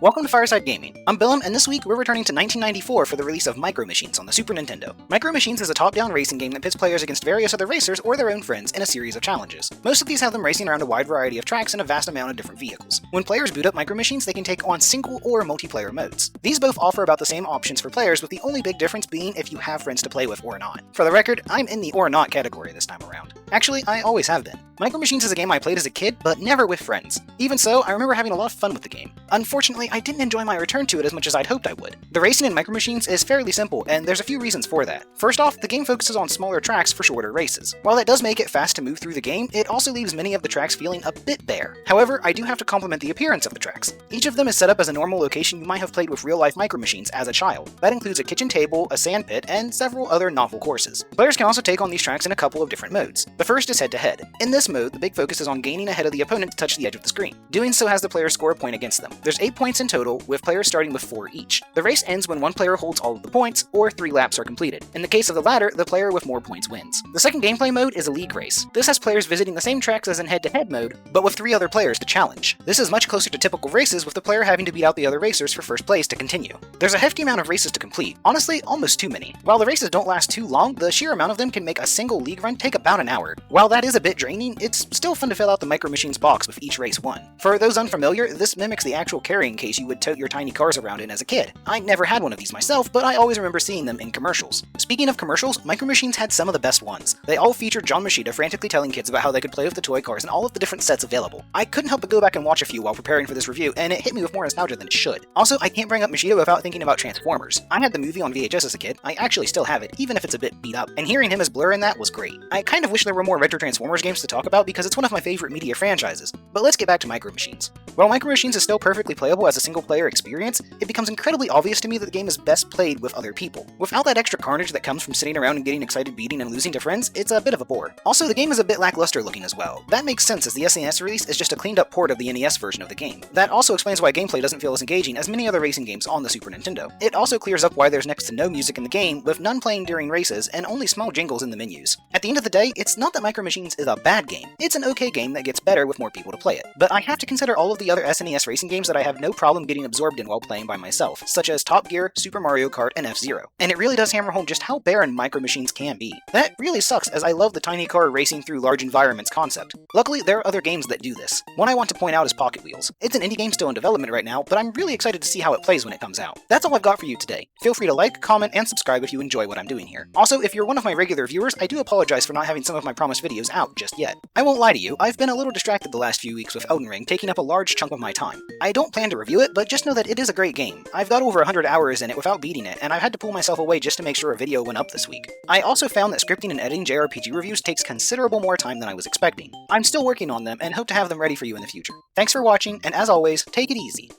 Welcome to Fireside Gaming. I'm Billum, and this week we're returning to 1994 for the release of Micro Machines on the Super Nintendo. Micro Machines is a top-down racing game that pits players against various other racers or their own friends in a series of challenges. Most of these have them racing around a wide variety of tracks and a vast amount of different vehicles. When players boot up Micro Machines, they can take on single or multiplayer modes. These both offer about the same options for players, with the only big difference being if you have friends to play with or not. For the record, I'm in the or not category this time around. Actually, I always have been. Micro Machines is a game I played as a kid, but never with friends. Even so, I remember having a lot of fun with the game. Unfortunately, I didn't enjoy my return to it as much as I'd hoped I would. The racing in Micro Machines is fairly simple, and there's a few reasons for that. First off, the game focuses on smaller tracks for shorter races. While that does make it fast to move through the game, it also leaves many of the tracks feeling a bit bare. However, I do have to compliment the appearance of the tracks. Each of them is set up as a normal location you might have played with real-life Micro Machines as a child. That includes a kitchen table, a sand pit, and several other novel courses. Players can also take on these tracks in a couple of different modes. The first is head-to-head. In this mode, the big focus is on gaining ahead of the opponent to touch the edge of the screen. Doing so has the player score a point against them. There's 8 points in total, with players starting with 4 each. The race ends when one player holds all of the points, or 3 laps are completed. In the case of the latter, the player with more points wins. The second gameplay mode is a league race. This has players visiting the same tracks as in head-to-head mode, but with 3 other players to challenge. This is much closer to typical races, with the player having to beat out the other racers for first place to continue. There's a hefty amount of races to complete, honestly, almost too many. While the races don't last too long, the sheer amount of them can make a single league run take about an hour. While that is a bit draining, it's still fun to fill out the Micro Machines box with each race won. For those unfamiliar, this mimics the actual carrying case you would tote your tiny cars around in as a kid. I never had one of these myself, but I always remember seeing them in commercials. Speaking of commercials, Micro Machines had some of the best ones. They all featured John Machida frantically telling kids about how they could play with the toy cars and all of the different sets available. I couldn't help but go back and watch a few while preparing for this review, and it hit me with more nostalgia than it should. Also, I can't bring up Machida without thinking about Transformers. I had the movie on VHS as a kid. I actually still have it, even if it's a bit beat up, and hearing him as Blur in that was great. I kind of wish there were more retro Transformers games to talk about because it's one of my favorite media franchises. But let's get back to Micro Machines. While Micro Machines is still perfectly playable as a single-player experience, it becomes incredibly obvious to me that the game is best played with other people. Without that extra carnage that comes from sitting around and getting excited beating and losing to friends, it's a bit of a bore. Also, the game is a bit lackluster looking as well. That makes sense as the SNES release is just a cleaned up port of the NES version of the game. That also explains why gameplay doesn't feel as engaging as many other racing games on the Super Nintendo. It also clears up why there's next to no music in the game, with none playing during races and only small jingles in the menus. At the end of the day, it's not that Micro Machines is a bad game. It's an okay game that gets better with more people to play it. But I have to consider all of the other SNES racing games that I have no problem getting absorbed in while playing by myself, such as Top Gear, Super Mario Kart, and F-Zero. And it really does hammer home just how barren Micro Machines can be. That really sucks, as I love the tiny car racing through large environments concept. Luckily, there are other games that do this. One I want to point out is Pocket Wheels. It's an indie game still in development right now, but I'm really excited to see how it plays when it comes out. That's all I've got for you today. Feel free to like, comment, and subscribe if you enjoy what I'm doing here. Also, if you're one of my regular viewers, I do apologize for not having some of my promised videos out just yet. I won't lie to you, I've been a little distracted the last few weeks with Elden Ring taking up a large chunk of my time. I don't plan to review it, but just know that it is a great game. I've got over 100 hours in it without beating it, and I've had to pull myself away just to make sure a video went up this week. I also found that scripting and editing JRPG reviews takes considerable more time than I was expecting. I'm still working on them and hope to have them ready for you in the future. Thanks for watching, and as always, take it easy.